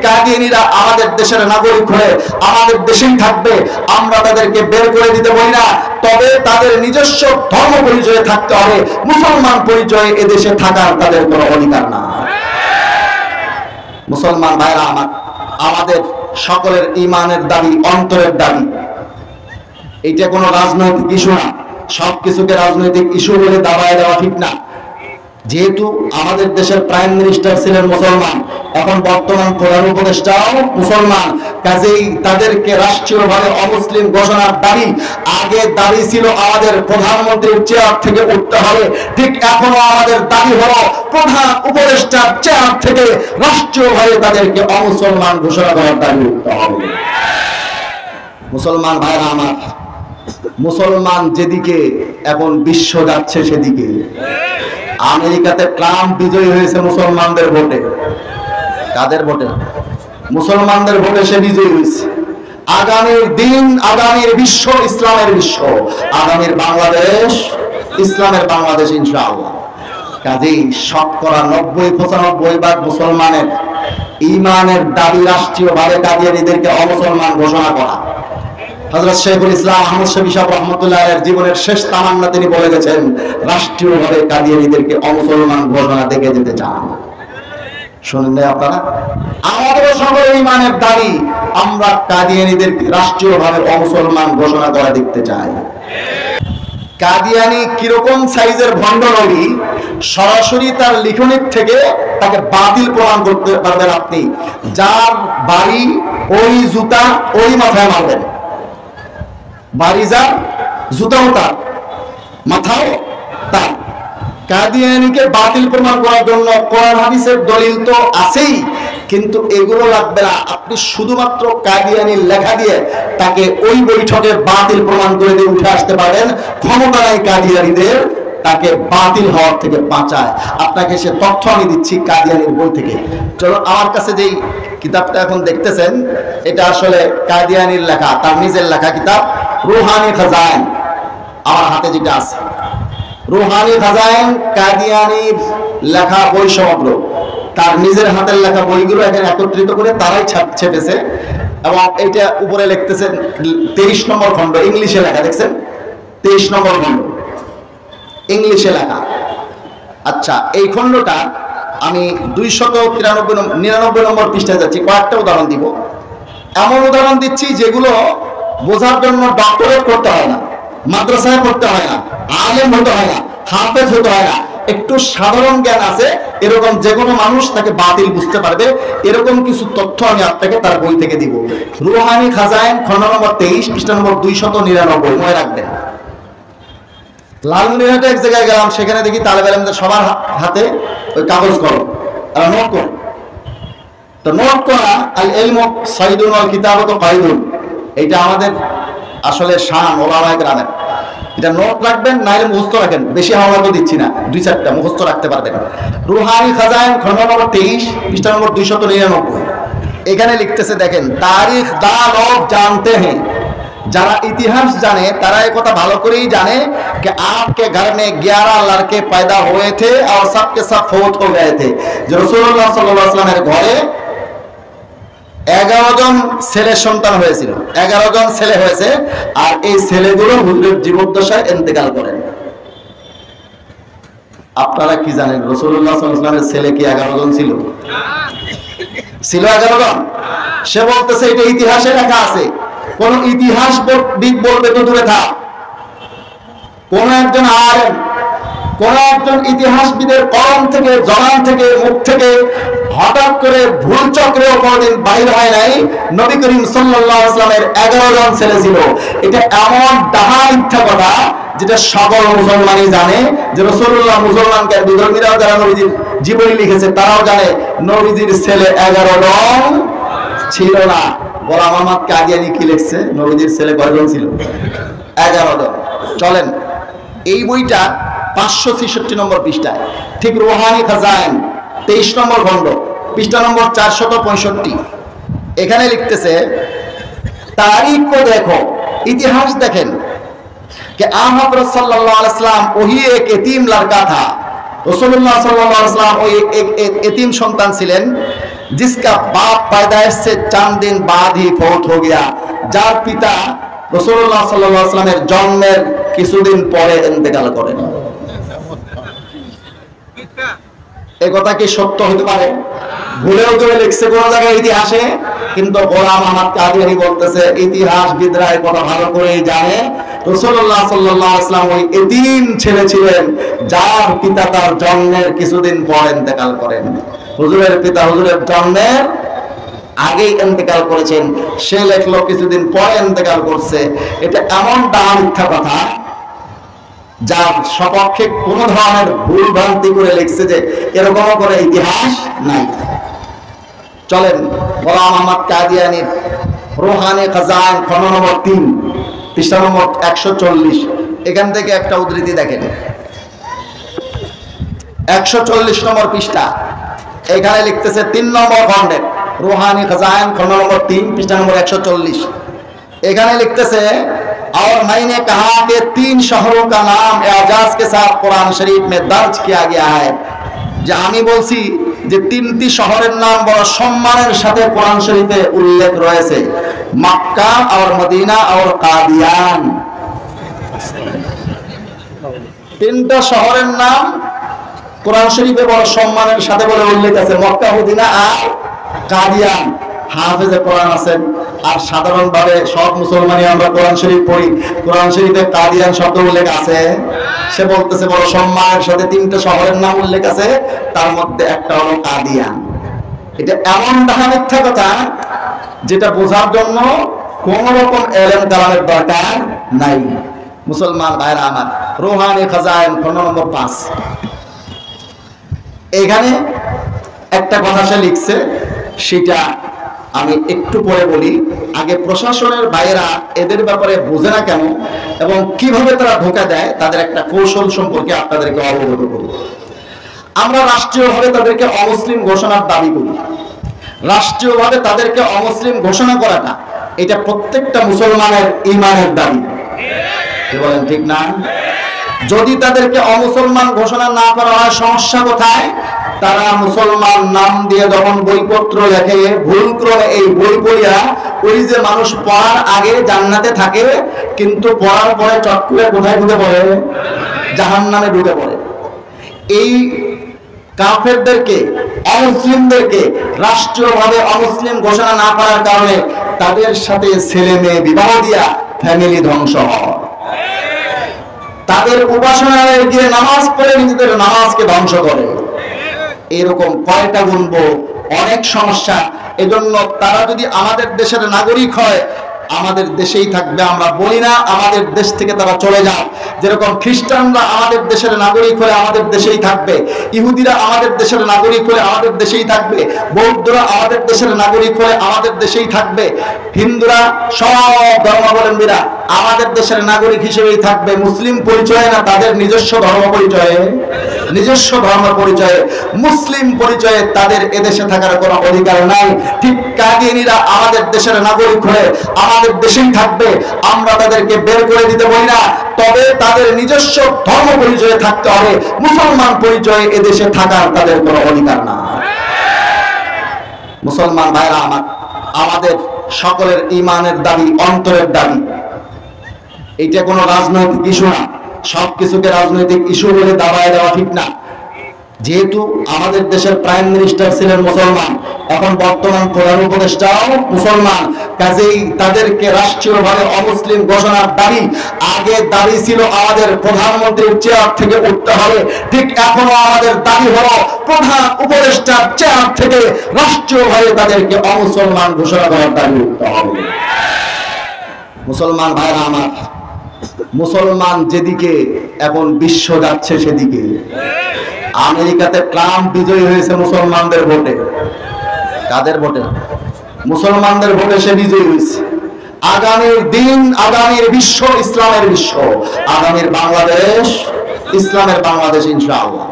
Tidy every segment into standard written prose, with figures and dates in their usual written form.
কাদিয়ানীরা আমাদের দেশের নাগরিক হয়ে আমাদের দেশেই থাকবে, আমরা তাদেরকে বের করে দিতে বলি না, তবে তাদের নিজস্ব ধর্ম পরিচয়ে থাকতে হবে, মুসলমান পরিচয়ে এদেশে থাকার তাদের কোনো অধিকার না। মুসলমান ভাইরা আমার, আমাদের সকলের ঈমানের দাবি, অন্তরের দাবি। এইটা কোনো রাজনৈতিক ইস্যু না, সবকিছুকে রাজনৈতিক ইস্যু বলে দাবায় দেওয়া ঠিক না। যেহেতু আমাদের দেশের প্রাইম মিনিস্টার ছিলেন মুসলমান, এখন বর্তমান প্রধান উপদেষ্টাও মুসলমান, কাজেই তাদেরকে রাষ্ট্রীয়ভাবে অমুসলিম ঘোষণার দাবি, আগে দাবি ছিল আমাদের প্রধানমন্ত্রীর চেয়ার থেকে উঠতে হবে, ঠিক এখনো আমাদের দাবি হলো প্রধান উপদেষ্টার চেয়ার থেকে রাষ্ট্রীয়ভাবে তাদেরকে অমুসলমান ঘোষণা করার দাবি উঠতে হবে। মুসলমান ভাইরা আমার, মুসলমান যেদিকে এখন বিশ্ব যাচ্ছে সেদিকে। আমেরিকাতে ট্রাম্প বিজয়ী হয়েছে মুসলমানদের ভোটে। কাদের ভোটে? মুসলমানদের ভোটে সে বিজয়ী হয়েছে। আগামীর দিন, আগামীর বিশ্ব ইসলামের বিশ্ব, আগামীর বাংলাদেশ ইসলামের বাংলাদেশ ইনশাআল্লাহ। কাজেই শতকরা 90-95% মুসলমানের ঈমানের দাবি রাষ্ট্রীয়ভাবে কাদিয়ানীদেরকে অমুসলমান ঘোষণা করা। হযরত শেখুল ইসলাম আহমদ শফী সাহেব রাহমাতুল্লাহ আলাইহির জীবনের শেষ তামান্না তিনি বলে গেছেন, রাষ্ট্রীয়ভাবে কাদিয়ানীদেরকে অমুসলমান ঘোষণা দেখে যেতে চান। শুনেন না আপনারা? আমাদেরও সকলের ঈমানের দাবি, আমরা কাদিয়ানীদেরকে রাষ্ট্রীয়ভাবে অমুসলমান ঘোষণা করা দেখতে চাই। কাদিয়ানী কিরকম সাইজের ভণ্ড নবী, সরাসরি তার লিখনির থেকে তাকে বাতিল প্রমাণ করতে পারবেন আপনি। যার বাড়ি ওই জুতা ওই মাথায় মারবেন, বাড়ি যার জুতাও তার, মাথাও তার। কাদিয়ানীকে বাতিল প্রমাণ করার জন্য কোরআন হাদিসের দলিল তো আছেই, কিন্তু এগুলো লাগবে না। আপনি শুধুমাত্র কাদিয়ানীর লেখা দিয়ে তাকে ওই বৈঠকে বাতিল প্রমাণ করে দিয়ে উঠে আসতে পারেন। ক্ষমতা নাই কাদিয়ানীদের তাকে বাতিল হওয়ার থেকে বাঁচায়। আপনাকে সে তথ্য আমি দিচ্ছি কাদিয়ানীর বই থেকে। চলো, আমার কাছে যেই কিতাবটা এখন দেখতেছেন, এটা আসলে কাদিয়ানীর লেখা, তার নিজের লেখা কিতাব রুহানি খাজাইন। আমার হাতে যেটা আছে রুহানি খাজাইন, কাদিয়ানীর লেখা বই সমগ্র, তার নিজের হাতের লেখা বইগুলো এখানে একত্রিত করে তারাই ছেপেছে। এবং এইটা উপরে লিখতেছেন 23 নম্বর খণ্ড, ইংলিশে লেখা, দেখছেন 23 নম্বর খণ্ড ইংলিশে লেখা। আচ্ছা, এই খণ্ডটা আমি 299 নম্বর পৃষ্ঠায় যাচ্ছি, কয়েকটা উদাহরণ দিব। এমন উদাহরণ দিচ্ছি যেগুলো বোঝার জন্য ডক্টরেট করতে হয় না, মাদ্রাসায় পড়তে হয় না, আলেম হতে হয় না, হাফেজ হতে হয় না, একটু সাধারণ জ্ঞান আছে এরকম যে কোনো মানুষ তাকে বাতিল বুঝতে পারবে। এরকম কিছু তথ্য আমি আপনাকে তার বই থেকে দিব। রুহানি খাজাইন, খণ্ড নম্বর 23, পৃষ্ঠা নম্বর 299, মনে রাখবেন। লালমনিরহাটে এক জায়গায় গেলাম, সেখানে দেখি তালেব আলেমদের সবার হাতে ওই কাগজ কলম, তারা নোট করে। তো নোট করা, আল ইলমু সাইদুন ওয়াল কিতাবাতু কাইদুন, এইটা আমাদের আসলে শান ওলামায়ে কেরামের। এটা নোট রাখবেন, নাইলে মুখস্থ রাখেন। বেশি হাওয়া তো দিচ্ছি না, 2-4টা মুখস্থ রাখতে পারবেন। রুহানি খাজাইন, খণ্ড নম্বর 23, পৃষ্ঠা নম্বর 299, এখানে লিখতেছে দেখেন, তারিখ দা লোক জানতে হ্যাঁ, যারা ইতিহাস জানে তারা এই কথা ভালো করেই জানে कि आपके घर में 11 लड़के पैदा हुए थे और सबके सब फौत हो गए थे। যে রাসূলুল্লাহ সাল্লাল্লাহু আলাইহি ওয়াসাল্লামের ঘরে 11 জন ছেলে সন্তান হয়েছিল, 11 জন ছেলে হয়েছে, আর এই ছেলেগুলো হুজুরের জীবদ্দশায় ইন্তেকাল করেন। আপনারা কি জানেন রাসূলুল্লাহ সাল্লাল্লাহু আলাইহি ওয়াসাল্লামের ছেলে কি 11 জন ছিল? ছিল 11 জন? সে বলতেছে এটা ইতিহাসে লেখা আছে। কোন ইতিহাসবিদ বলবে তো দূরে থাক, কোন একজন আলেম, কোন একজন ইতিহাসবিদের কলম থেকে, জবান থেকে, মুখ থেকে হঠাৎ করে ভুল চক্রেও কোনদিন বাইরে হয় নাই নবী করিম সাল্লাল্লাহু আলাইহি ওয়াসাল্লামের 11 জন ছেলে ছিল। এটা এমন ডাহা মিথ্যা কথা যেটা সকল মুসলমানই জানে যে রাসূলুল্লাহ মুসলমানকে, বিধর্মীরাও যারা নবীজির জীবনী লিখেছে তারাও জানে নবীজির ছেলে 11 জন ছিল না। গোলাম আহমদ কাদিয়ানী কি লিখছে, নবীজির ছেলে কয়জন ছিল? 11 জন। চলেন, এই বইটা 566 নম্বর পৃষ্ঠায়, ঠিক রুহানি খাজাইন 23 নম্বর খণ্ড, পৃষ্ঠা নম্বর 465, এখানে লিখতেছে, তারিখ কো দেখো, ইতিহাস দেখেন, कि आप सल्लल्लाहु अलैहि वसल्लम वही एक यतीम लड़का था। রাসূলুল্লাহ সাল্লাল্লাহু আলাইহি ওয়াসাল্লাম ওই এক এতিম সন্তান ছিলেন। जिसका बाप पैदाइश से चंद दिन बाद ही फौत हो गया, যার পিতা রাসূলুল্লাহ সাল্লাল্লাহু আলাইহি ওয়াসাল্লামের জন্মের কিছুদিন পরে ইন্তেকাল করেন। এই কথা কি সত্য হতে পারে? ভুলেও কেউ লিখছে কোন জায়গায় ইতিহাসে, কিন্তু গোলাম আহমদ কাদিয়ানী বলতেছে ইতিহাসবিদরা এই কথা ভালো করেই জানে রাসূলুল্লাহ সাল্লাল্লাহু আলাইহি ওয়াসাল্লাম ওই এতিম ছেলে ছিলেন যার পিতা তার জন্মের কিছুদিন পর ইন্তেকাল করেন। হুজুরের পিতা হুজুরের জন্মের আগেই ইন্তেকাল করেছেন, সে লেখলো কিছুদিন পরে ইন্তেকাল করছে। এটা এমন মিথ্যা কথা যার সপক্ষে কোন ধরনের ভুল ভ্রান্তি করে লিখছে যে এরকম করে ইতিহাস নাই। চলেন গোলাম আহমদ কাদিয়ানীর রুহানি খাজান খণ্ড নম্বর 3 পৃষ্ঠা নম্বর 140, এখান থেকে একটা উদ্ধৃতি দেখেন। 140 নম্বর পৃষ্ঠা, এখানে লিখতেছে 3 নম্বর খণ্ডের রুহানি খাজান খণ্ড নম্বর 3 পৃষ্ঠা নম্বর 140, এখানে লিখতেছে और मैंने कहा कि 3 शहरों का नाम एजाज के साथ कुरान शरीफ में दर्ज किया गया है, যে আমি বলছি যে 3টি শহরের নাম বড় সম্মানের সাথে কোরআন শরীফে উল্লেখ রয়েছে, মক্কা और মদিনা और কাদিয়ান। 3টা শহরের নাম কোরআন শরীফে বড় সম্মানের সাথে বলে উল্লেখ আছে, মক্কা, মদিনা আর কাদিয়ান। হাফেজে কোরআন আছেন, আর সাধারণভাবে সব মুসলমানই আমরা কোরআন শরীফ পড়ি, কোরআন শরীফে কাদিয়ান শব্দ উল্লেখ আছে। সে বলতেছে বড় সম্মানের সাথে 3টা শহরের নাম উল্লেখ আছে, তার মধ্যে একটা হলো কাদিয়ান। এটা এমন মিথ্যা কথা যেটা বোঝার জন্য কোন রকম ইলম কালামের দরকার নাই। মুসলমান ভাইরা আমার, রুহানি খাজাইন খণ্ড নম্বর 5, এখানে একটা কথা সে লিখছে, সেটা আমি একটু পরে বলি। আগে প্রশাসনের বাইরা এদের ব্যাপারে বোঝে না কেন এবং কিভাবে তারা ধোঁকা দেয় তাদের একটা কৌশল সম্পর্কে আপনাদেরকে অবগত করি। আমরা রাষ্ট্রীয়ভাবে তাদেরকে অমুসলিম ঘোষণার দাবি করি। রাষ্ট্রীয়ভাবে তাদেরকে অমুসলিম ঘোষণা করাটা এটা প্রত্যেকটা মুসলমানের ঈমানের দাবি। কি বলেন, ঠিক না? যদি তাদেরকে অমুসলমান ঘোষণা না করা হয়, সমস্যা কোথায়? তারা মুসলমান নাম দিয়ে যখন বইপত্র লেখে, ভুল ক্রমে এই বই পড়িয়া ওই যে মানুষ পড়ার আগে জান্নাতে থাকে, কিন্তু পড়ার পরে চট করে কোথায় ঢুকে পড়ে? জাহান্নামে ঢুকে পড়ে। এই কাফেরদেরকে, অমুসলিমদেরকে রাষ্ট্রীয়ভাবে অমুসলিম ঘোষণা না করার কারণে তাদের সাথে ছেলে মেয়ে বিবাহ দিয়া ফ্যামিলি ধ্বংস হয়। তাদের উপাসনালয়ে গিয়ে নামাজ পড়ে নিজেদের নামাজকে ধ্বংস করে। এরকম কয়টা গুনবো, অনেক সমস্যা। এজন্য তারা যদি আমাদের দেশের নাগরিক হয়, আমাদের দেশেই থাকবে। আমরা বলি না আমাদের দেশ থেকে তারা চলে যায়। যেরকম খ্রিস্টানরা আমাদের দেশের নাগরিক হলে আমাদের দেশেই থাকবে, ইহুদিরা আমাদের দেশের নাগরিক হলে আমাদের দেশেই থাকবে, বৌদ্ধরা আমাদের দেশের নাগরিক হলে আমাদের দেশেই থাকবে, হিন্দুরা, সব ধর্মাবলম্বীরা আমাদের দেশের নাগরিক হিসেবেই থাকবে। মুসলিম পরিচয়ে না, তাদের নিজস্ব ধর্ম পরিচয়ে, নিজস্ব ধর্ম পরিচয়ে, মুসলিম পরিচয়ে তাদের এদেশে থাকার কোনো অধিকার নাই। ঠিক কাদিয়ানীরা আমাদের দেশের নাগরিক হলে আমাদের দেশেই থাকবে। আমরা তাদেরকে বের করে দিতে বলি না, তবে তাদের নিজস্ব ধর্ম পরিচয়ে থাকতে হবে। মুসলমান পরিচয়ে এদেশে থাকার তাদের কোনো অধিকার না। মুসলমান ভাইরা আমার, আমাদের সকলের ঈমানের দাবি, অন্তরের দাবি। এইটা কোনো রাজনৈতিক ইস্যু না। সবকিছুকে রাজনৈতিক ইস্যু বলে দাবায় দেওয়া ঠিক না। যেহেতু আমাদের দেশের প্রাইম মিনিস্টার ছিলেন মুসলমান, এখন বর্তমান প্রধান উপদেষ্টাও মুসলমান, কাজেই তাদেরকে রাষ্ট্রীয়ভাবে অমুসলিম ঘোষণার দাবি আগে দাবি ছিল আমাদের প্রধানমন্ত্রীর চেয়ার থেকে উঠতে হবে, ঠিক এখনো আমাদের দাবি হলো প্রধান উপদেষ্টার চেয়ার থেকে রাষ্ট্রীয়ভাবে তাদেরকে অমুসলমান ঘোষণা করার দাবি উঠতে হবে। মুসলমান ভাইরা আমার, মুসলমান যেদিকে এখন বিশ্ব যাচ্ছে সেদিকে। আমেরিকাতে ট্রাম্প বিজয়ী হয়েছে মুসলমানদের ভোটে। কাদের ভোটে? মুসলমানদের ভোটে সে বিজয়ী হয়েছে। আগামীর দিন, আগামীর বিশ্ব ইসলামের বিশ্ব, আগামীর বাংলাদেশ ইসলামের বাংলাদেশ ইনশাআল্লাহ।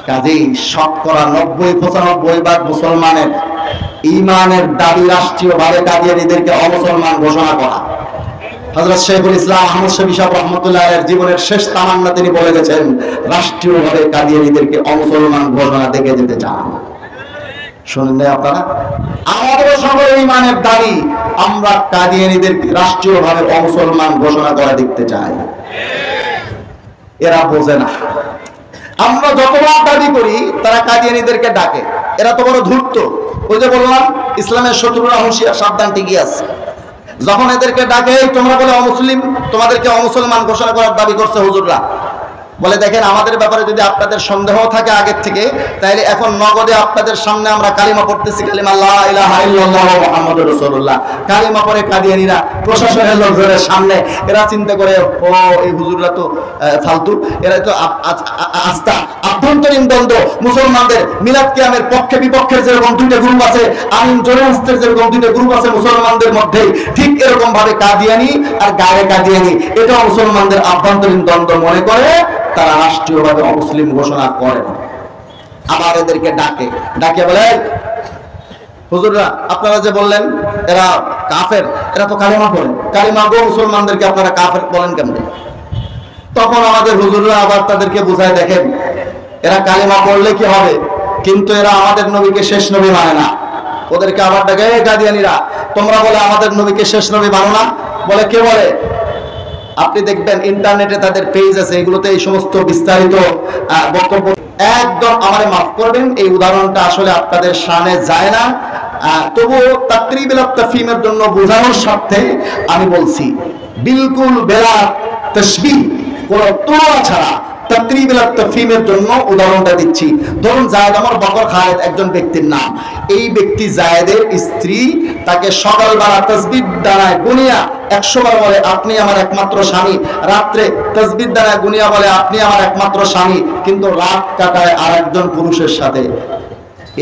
কাজেই শতকরা 90-95% মুসলমানের ঈমানের দাবি রাষ্ট্রীয়ভাবে কাদিয়ানীদেরকে অমুসলমান ঘোষণা করা। হযরত শেখুল ইসলাম আহমদ শফী সাহেব রাহমাতুল্লাহ আলাইহির জীবনের শেষ তামান্না তিনি বলে গেছেন, রাষ্ট্রীয়ভাবে কাদিয়ানীদেরকে অমুসলমান ঘোষণা দেখে যেতে চান। শুনলে আপনারা, আমাদের সকল ইমানের দাবি আমরা কাদিয়ানীদেরকে রাষ্ট্রীয়ভাবে অমুসলমান ঘোষণা করা দেখতে চাই। এরা বোঝে না, আমরা যতবার দাবি করি তারা কাদিয়ানীদেরকে ডাকে। এরা তো বড় ধূর্ত। ওই যে বললাম ইসলামের শত্রুরা হুঁশিয়ার, সাবধান, ঠিকই আছে। যখন এদেরকে ডাকে তোমরা বলে অমুসলিম, তোমাদেরকে অমুসলমান ঘোষণা করার দাবি করছে হুজুররা। বলে দেখেন আমাদের ব্যাপারে যদি আপনাদের সন্দেহ থাকে আগের থেকে, তাহলে এখন নগদে আপনাদের সামনে আমরা কালিমা পড়তেছি, কালিমা লা ইলাহা ইল্লাল্লাহ মুহাম্মাদুর রাসূলুল্লাহ। কালিমা পড়ে কাদিয়ানীরা প্রশাসনের লোকজনের সামনে এরা চিন্তা করে, ও এই হুজুররা তো ফালতু, এরা তো আস্থা আভ্যন্তরীণ দ্বন্দ্ব। মুসলমানদের মিলাদ কিয়ামের পক্ষে বিপক্ষের যেরকম দুইটা গ্রুপ আছে, আমিন জোরে আসতের যেরকম দুইটা গ্রুপ আছে মুসলমানদের মধ্যেই, ঠিক এরকম ভাবে কাদিয়ানী আর গায়ে কাদিয়ানী এটা মুসলমানদের আভ্যন্তরীণ দ্বন্দ্ব মনে করে তারা রাষ্ট্রীয়ভাবে অমুসলিম ঘোষণা করে না। আবার এদেরকে ডাকে, ডাকে বলে হুজুররা আপনারা যে বললেন এরা কাফের, এরা তো কালিমা পড়ে, কালিমা গো মুসলমানদেরকে আপনারা কাফের বলেন কেমন? তখন আমাদের হুজুররা আবার তাদেরকে বুঝায়, দেখেন এরা কালিমা পড়লে কি হবে, কিন্তু এরা আমাদের নবীকে শেষ নবী মানে না। ওদেরকে আবার ডাকে, কাদিয়ানীরা তোমরা বলে আমাদের নবীকে শেষ নবী মানো না। বলে কে বলে? আপনি দেখবেন ইন্টারনেটে তাদের পেজ আছে, এগুলোতে এই সমস্ত বিস্তারিত বক্তব্য। একদম আমারে মাফ করবেন, এই উদাহরণটা আসলে আপনাদের সামনে যায় না, তবুও তাকরিবুল তাফহিমের জন্য বোঝানোর স্বার্থে আমি বলছি। বিলকুল বেলা তাসবিহ, কোনো তুলনা ছাড়া তাকরিবুল তাফহিমের জন্য উদাহরণটা দিচ্ছি। ধরুন জায়েদ আমার বকর খায়েদ একজন ব্যক্তির নাম। এই ব্যক্তি জায়েদের স্ত্রী তাকে সকালবেলা তাসবিহ দ্বারায় গুনিয়া 100 বার বলে আপনি আমার একমাত্র স্বামী, রাত্রে তাসবিহ দ্বারায় গুনিয়া বলে আপনি আমার একমাত্র স্বামী, কিন্তু রাত কাটায় আরেকজন পুরুষের সাথে।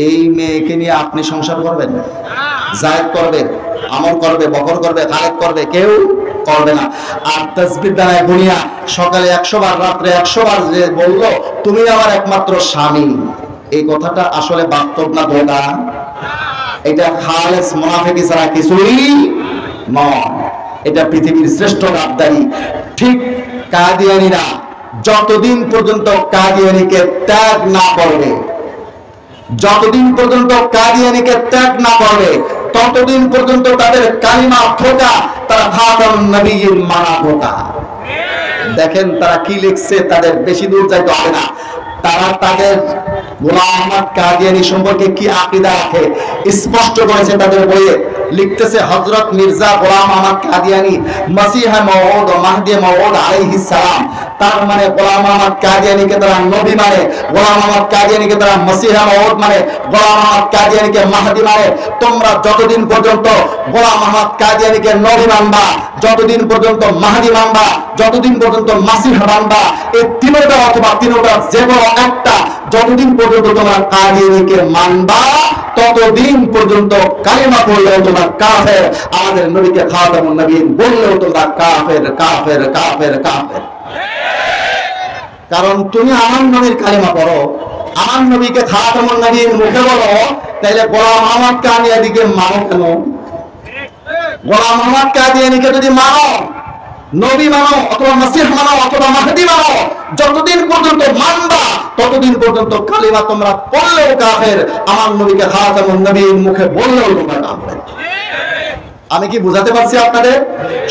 এই মেয়েকে নিয়ে আপনি সংসার করবেন? জায়েদ করবে, আমর করবে, বকর করবে, খালেদ করবে? কেউ করবে না। আর তাসবিহ দ্বারায় গুনিয়া সকালে 100 বার, রাত্রে 100 বার যে বললো তুমি আমার একমাত্র স্বামী, এই কথাটা আসলে বাস্তব না ধোঁকা? এটা খালেস মুনাফিকি ছাড়া কিছুই নয়। এটা পৃথিবীর শ্রেষ্ঠ গাদ্দারি। ঠিক কাদিয়ানীরা যতদিন পর্যন্ত কাদিয়ানীকে ত্যাগ না করবে, যতদিন পর্যন্ত কাদিয়ানীকে ত্যাগ না করবে, ততদিন পর্যন্ত তাদের কালিমা ধোঁকা, তারা খাতামুন নবিয়্যিন মানা ধোঁকা। দেখেন তারা কি লিখছে, তাদের বেশি দূর যাইতে হবে না। তারা তাদের গোলাম আহমদ কাদিয়ানী সম্পর্কে কি আকীদা রাখে স্পষ্ট করেছে তাদের বইয়ে। লিখতেছে হযরত মির্জা গোলাম আহমদ কাদিয়ানী মসিহ মওউদ ও মাহদি মওউদ আলাইহিস সালাম। তার মানে গোলাম আহমদ কাদিয়ানীকে তারা নবী মানে, গোলাম আহমদ কাদিয়ানীকে তারা মসিহ মওউদ মানে, গোলাম আহমদ কাদিয়ানীকে মাহদি মানে। তোমরা যতদিন পর্যন্ত গোলাম আহমদ কাদিয়ানীকে নবী মানবা, যতদিন পর্যন্ত মাহদি মানবা, যতদিন পর্যন্ত মাসিহ মানবা, এই তিনটা অথবা তিনটা যে কোনো একটা, যতদিন পর্যন্ত তোমরা কাদিয়ানীকে মানবা ততদিন পর্যন্ত কালিমা পড়লেও তোমরা কাফের, আমাদের নবীকে খাতামুন নবীয়্যিন বললেও তোমরা কাফের, কাফের, কাফের, কাফের। কারণ তুমি আমার নবীর কালিমা পড়ো, আমার নবীকে খাতামুন নবীয়্যিন মুখে বলো, তাইলে গোলাম আহমদ কাদিয়ানীকে মানো কেন? গোলাম আহমদ কাদিয়ানীকে যদি মানো, নবী মানো অথবা মসিহ মানো অথবা মাহদি মানো, যতদিন পর্যন্ত মানবা ততদিন পর্যন্ত কালিমা তোমরা পড়লেও কাফের, আমার নবীকে খাতামুন নবীয়্যিন মুখে বললেও তোমরা কাফের। আমি কি বুঝাতে পারছি আপনাদের?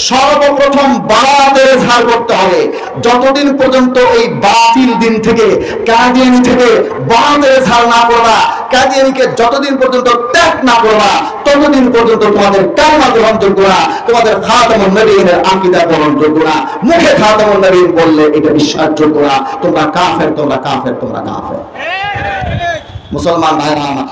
সর্বপ্রথম বাতিল ঝাড় করতে হবে। যতদিন পর্যন্ত এই বাতিল দিন থেকে, কাদিয়ানী থেকে বাতিল ঝাড় না করবা, কাদিয়ানীকে যতদিন পর্যন্ত ত্যাগ না করবা, ততদিন পর্যন্ত তোমাদের কালিমা গ্রহণযোগ্য না, তোমাদের খাতামুন নবীয়্যিনের আকীদা গ্রহণযোগ্য না। মুখে খাতামুন নবীয়্যিন বললে এটা বিশ্বাসযোগ্য না। তোমরা কাফের, তোমরা কাফের, তোমরা কাফের। মুসলমান ভাইরা আমার,